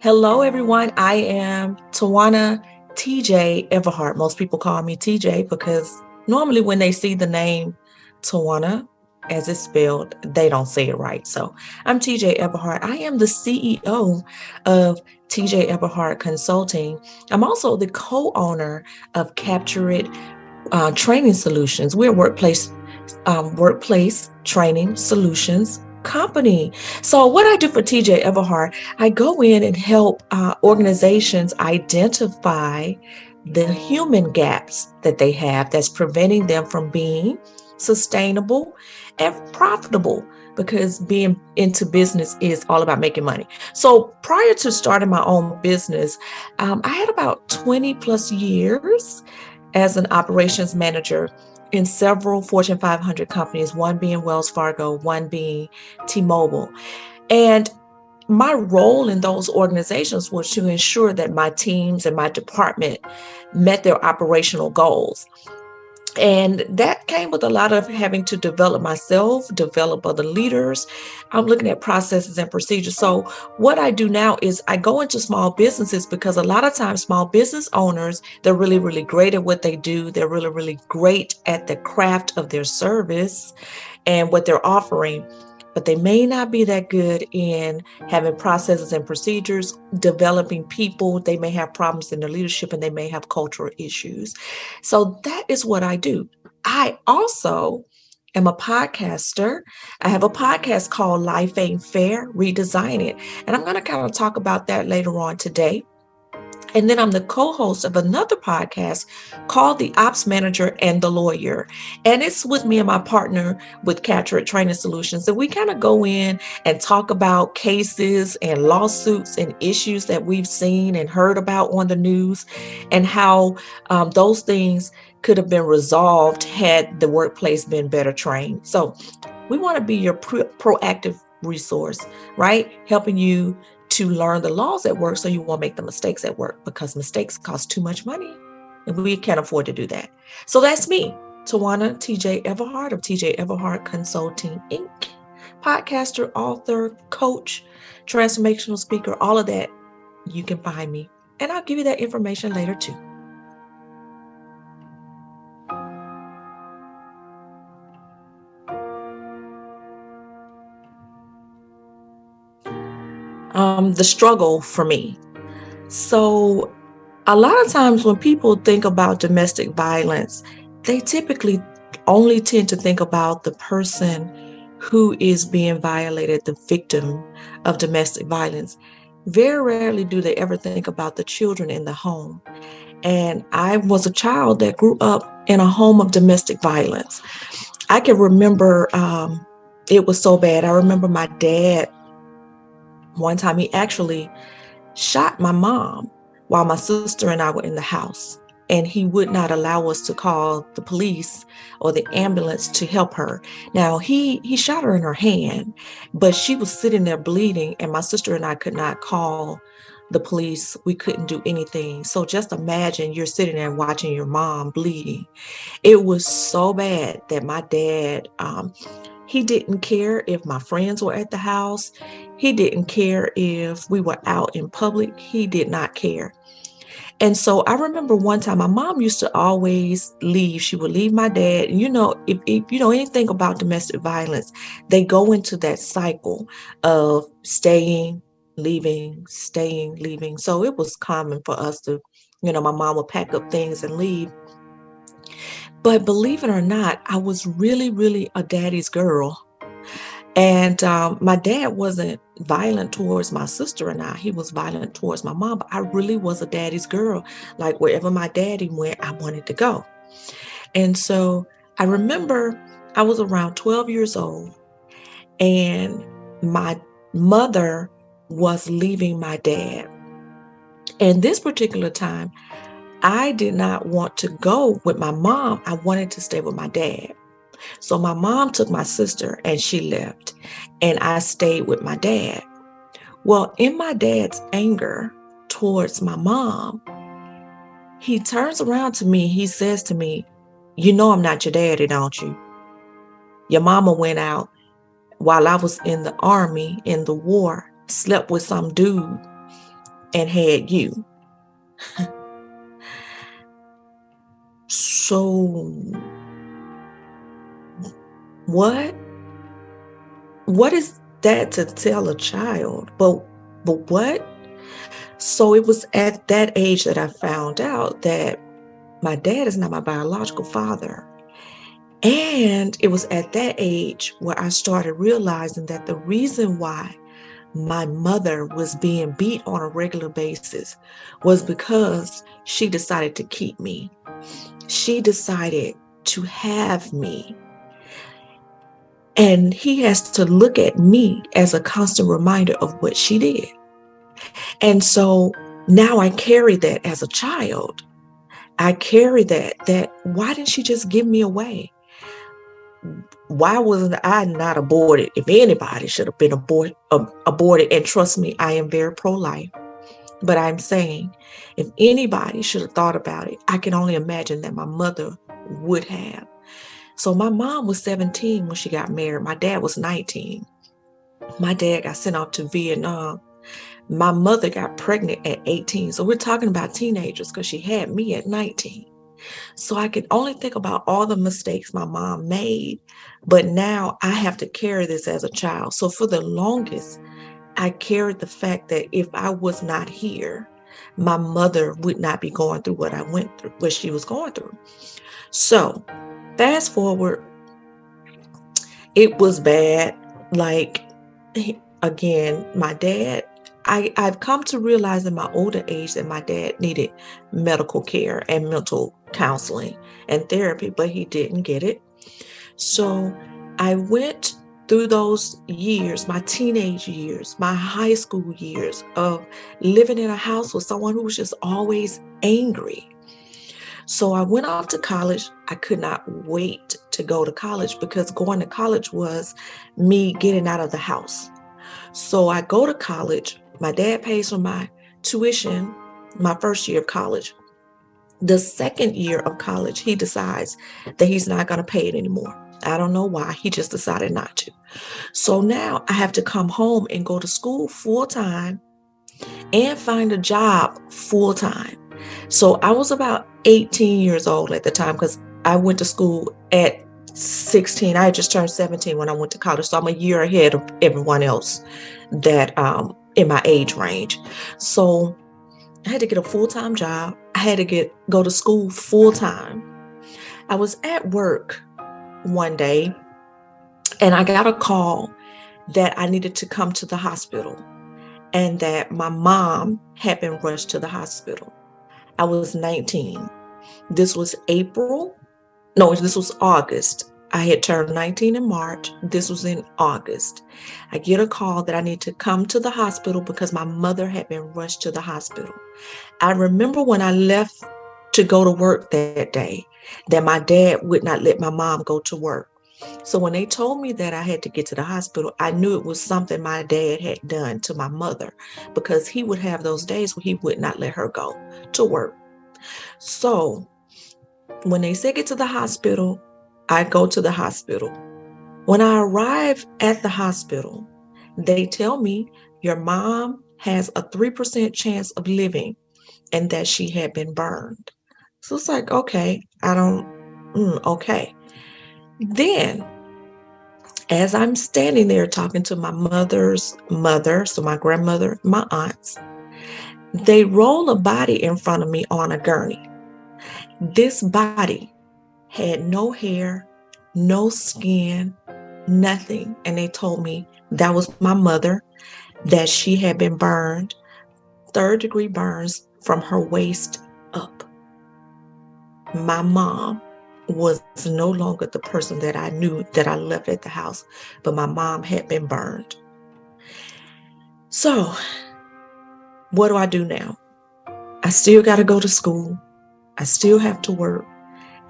Hello, everyone. I am Tawana TJ Everhart. Most people call me TJ because normally when they see the name Tawana as it's spelled, they don't say it right. So I'm TJ Everhart. I am the CEO of TJ Everhart Consulting. I'm also the co-owner of Capture It Training Solutions. We're workplace training solutions company. So what I do for TJ Everhart, I go in and help organizations identify the human gaps that they have that's preventing them from being sustainable and profitable, because being into business is all about making money. So prior to starting my own business, I had about 20 plus years as an operations manager in several Fortune 500 companies, one being Wells Fargo, one being T-Mobile. And my role in those organizations was to ensure that my teams and my department met their operational goals. And that came with a lot of having to develop myself, develop other leaders. I'm looking at processes and procedures. So, what I do now is I go into small businesses because a lot of times small business owners, they're really, really great at what they do. They're really, really great at the craft of their service and what they're offering, but they may not be that good in having processes and procedures, developing people. They may have problems in their leadership and they may have cultural issues. So that is what I do. I also am a podcaster. I have a podcast called Life Ain't Fair, Redesign It. And I'm going to kind of talk about that later on today. And then I'm the co-host of another podcast called The Ops Manager and the Lawyer. And it's with me and my partner with Capture It Training Solutions. And we kind of go in and talk about cases and lawsuits and issues that we've seen and heard about on the news, and how those things could have been resolved had the workplace been better trained. So we want to be your proactive resource, right? Helping you to learn the laws at work so you won't make the mistakes at work, because mistakes cost too much money and we can't afford to do that. So that's me, Tawana TJ Everhart of TJ Everhart Consulting Inc. Podcaster, author, coach, transformational speaker, all of that. You can find me. And I'll give you that information later too. The struggle for me. So a lot of times when people think about domestic violence, they typically only tend to think about the person who is being violated, the victim of domestic violence. Very rarely do they ever think about the children in the home. And I was a child that grew up in a home of domestic violence. I can remember it was so bad. I remember my dad, one time he actually shot my mom while my sister and I were in the house. And he would not allow us to call the police or the ambulance to help her. Now, he shot her in her hand, but she was sitting there bleeding, and my sister and I could not call the police. We couldn't do anything. So just imagine you're sitting there watching your mom bleeding. It was so bad that my dad, he didn't care if my friends were at the house. He didn't care if we were out in public. He did not care. And so I remember one time my mom used to always leave. She would leave my dad. And if you know anything about domestic violence, they go into that cycle of staying, leaving, staying, leaving. So it was common for us to, my mom would pack up things and leave. But believe it or not, I was really, really a daddy's girl. And my dad wasn't violent towards my sister and I. He was violent towards my mom, but I really was a daddy's girl. Like wherever my daddy went, I wanted to go. And so I remember I was around 12 years old, and my mother was leaving my dad. And this particular time, I did not want to go with my mom. I wanted to stay with my dad. So my mom took my sister and she left, and I stayed with my dad. Well, in my dad's anger towards my mom, he turns around to me. He says to me, "You know I'm not your daddy, don't you? Your mama went out while I was in the army, in the war, slept with some dude, and had you. So what? What is that to tell a child? But what? So it was at that age that I found out that my dad is not my biological father. And it was at that age where I started realizing that the reason why my mother was being beat on a regular basis was because she decided to keep me. She decided to have me. And he has to look at me as a constant reminder of what she did. And so now I carry that as a child. I carry that why didn't she just give me away? Why wasn't I not aborted? If anybody should have been aborted, and trust me, I am very pro-life. But I'm saying, if anybody should have thought about it, I can only imagine that my mother would have. So my mom was 17 when she got married. My dad was 19. My dad got sent off to Vietnam. My mother got pregnant at 18. So we're talking about teenagers because she had me at 19. So I can only think about all the mistakes my mom made. But now I have to carry this as a child. So for the longest, I carried the fact that if I was not here, my mother would not be going through what I went through, what she was going through. So fast forward, it was bad. Like, again, my dad, I've come to realize in my older age that my dad needed medical care and mental counseling and therapy, but he didn't get it. So I went through those years, my teenage years, my high school years of living in a house with someone who was just always angry. So I went off to college. I could not wait to go to college because going to college was me getting out of the house. So I go to college. My dad pays for my tuition my first year of college. The second year of college, he decides that he's not going to pay it anymore. I don't know why. He just decided not to. So now I have to come home and go to school full time and find a job full time. So I was about 18 years old at the time because I went to school at 16. I had just turned 17 when I went to college. So I'm a year ahead of everyone else that in my age range. So I had to get a full-time job. I had to go to school full-time. I was at work one day and I got a call that I needed to come to the hospital and that my mom had been rushed to the hospital. I was 19. This was August. I had turned 19 in March. This was in August. I get a call that I need to come to the hospital because my mother had been rushed to the hospital. I remember when I left to go to work that day, that my dad would not let my mom go to work. So when they told me that I had to get to the hospital, I knew it was something my dad had done to my mother because he would have those days where he would not let her go to work. So when they said get to the hospital, I go to the hospital. When I arrive at the hospital, they tell me your mom has a 3% chance of living and that she had been burned. So it's like, okay, okay. Then as I'm standing there talking to my mother's mother, so my grandmother, my aunts, they roll a body in front of me on a gurney. This body had no hair, no skin, nothing. And they told me that was my mother, that she had been burned, 3rd-degree burns from her waist up. My mom was no longer the person that I knew that I left at the house, but my mom had been burned. So what do I do now? I still got to go to school. I still have to work.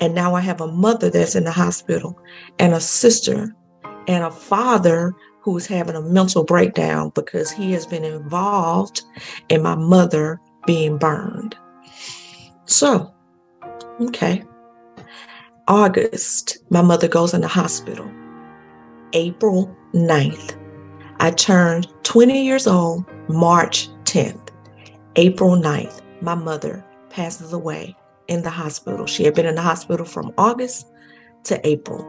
And now I have a mother that's in the hospital and a sister and a father who's having a mental breakdown because he has been involved in my mother being burned. So, okay. August, my mother goes in the hospital. April 9th, I turned 20 years old, March 10th. April 9th, my mother passes away in the hospital. She had been in the hospital from August to April.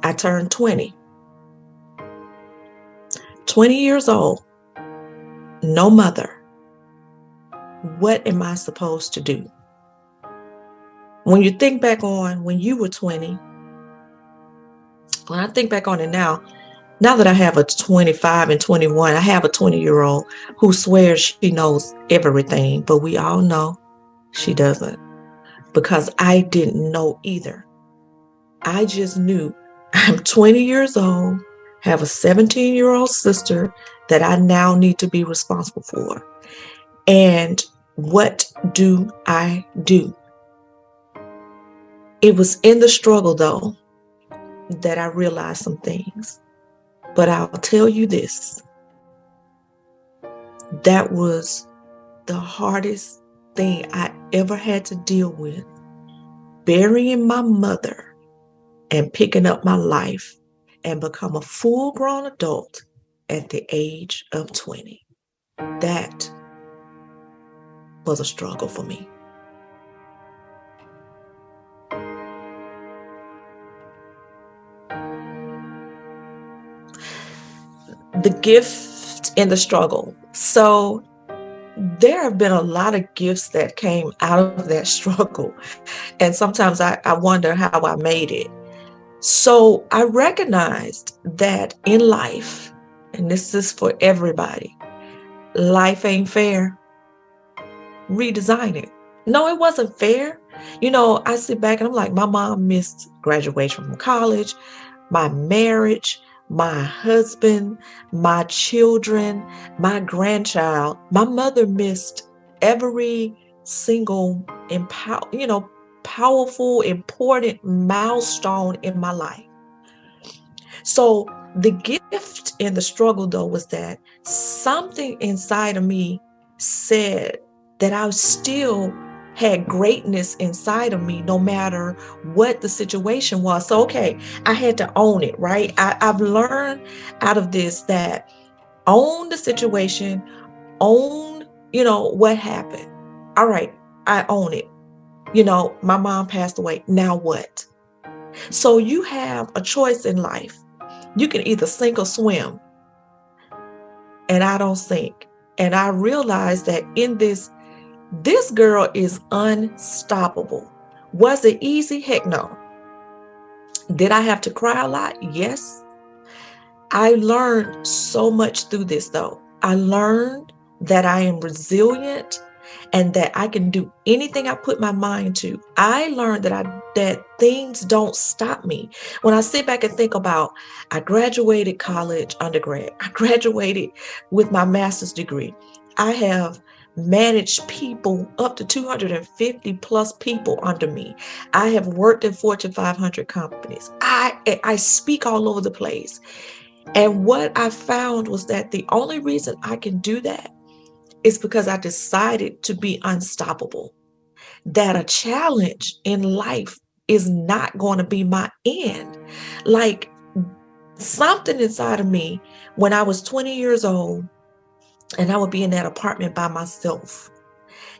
I turned 20. 20 years old, no mother. What am I supposed to do? When you think back on when you were 20, when I think back on it now that I have a 25 and 21, I have a 20-year-old who swears she knows everything, but we all know she doesn't, because I didn't know either. I just knew I'm 20 years old, have a 17-year-old sister that I now need to be responsible for. And what do I do? It was in the struggle, though, that I realized some things. But I'll tell you this, that was the hardest thing I ever had to deal with, burying my mother and picking up my life and become a full-grown adult at the age of 20. That was a struggle for me. The gift in the struggle. So there have been a lot of gifts that came out of that struggle. And sometimes I wonder how I made it. So I recognized that in life, and this is for everybody, life ain't fair. Redesign it. No, it wasn't fair. I sit back and I'm like, my mom missed graduation from college, my marriage, my husband, my children, my grandchild. My mother missed every single powerful, important milestone in my life. So the gift in the struggle, though, was that something inside of me said that I still had greatness inside of me, no matter what the situation was. So, okay, I had to own it, right? I've learned out of this that own the situation, own, what happened. All right, I own it. My mom passed away. Now what? So you have a choice in life. You can either sink or swim. And I don't sink. And I realized that in this girl is unstoppable. Was it easy? Heck no. Did I have to cry a lot? Yes. I learned so much through this, though. I learned that I am resilient and that I can do anything I put my mind to. I learned that things don't stop me. When I sit back and think about, I graduated college, undergrad. I graduated with my master's degree. I have managed people up to 250 plus people under me. I have worked in Fortune 500 companies. I speak all over the place. And what I found was that the only reason I can do that is because I decided to be unstoppable. That a challenge in life is not going to be my end. Like something inside of me when I was 20 years old, and I would be in that apartment by myself.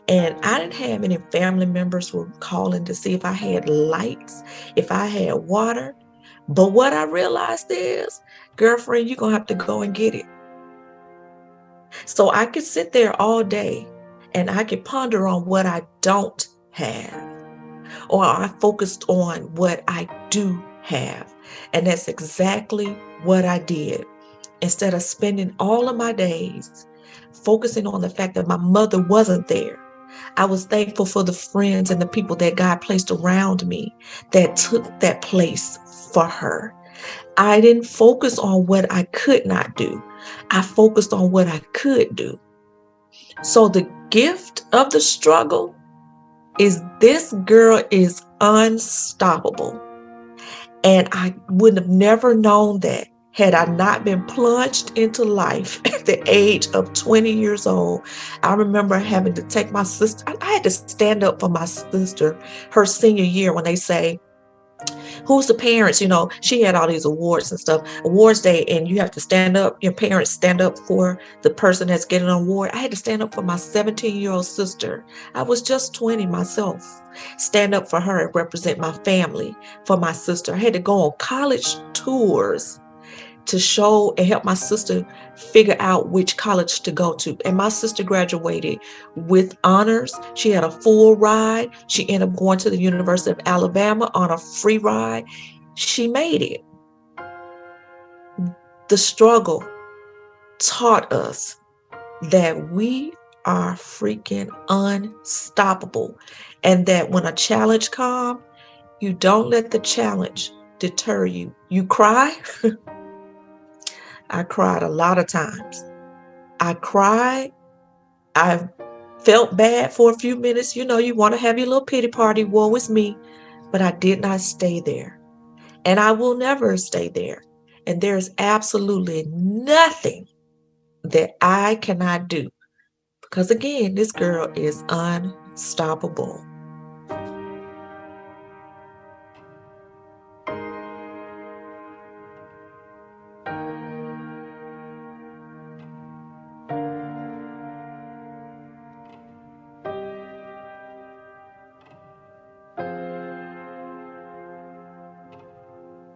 And I didn't have any family members who were calling to see if I had lights, if I had water. But what I realized is, girlfriend, you're going to have to go and get it. So I could sit there all day and I could ponder on what I don't have. Or I focused on what I do have. And that's exactly what I did. Instead of spending all of my days focusing on the fact that my mother wasn't there, I was thankful for the friends and the people that God placed around me that took that place for her. I didn't focus on what I could not do. I focused on what I could do. So the gift of the struggle is this girl is unstoppable. And I would have never known that had I not been plunged into life at the age of 20 years old. I remember having to take my sister. I had to stand up for my sister her senior year when they say, Who's the parents? She had all these awards and stuff, awards day, and you have to stand up. Your parents stand up for the person that's getting an award. I had to stand up for my 17-year-old sister. I was just 20 myself. Stand up for her and represent my family, for my sister. I had to go on college tours to show and help my sister figure out which college to go to. And my sister graduated with honors. She had a full ride. She ended up going to the University of Alabama on a free ride. She made it. The struggle taught us that we are freaking unstoppable, and that when a challenge comes, you don't let the challenge deter you. You cry. I cried a lot of times. I cried. I felt bad for a few minutes. You want to have your little pity party. Woe is me. But I did not stay there. And I will never stay there. And there's absolutely nothing that I cannot do. Because again, this girl is unstoppable.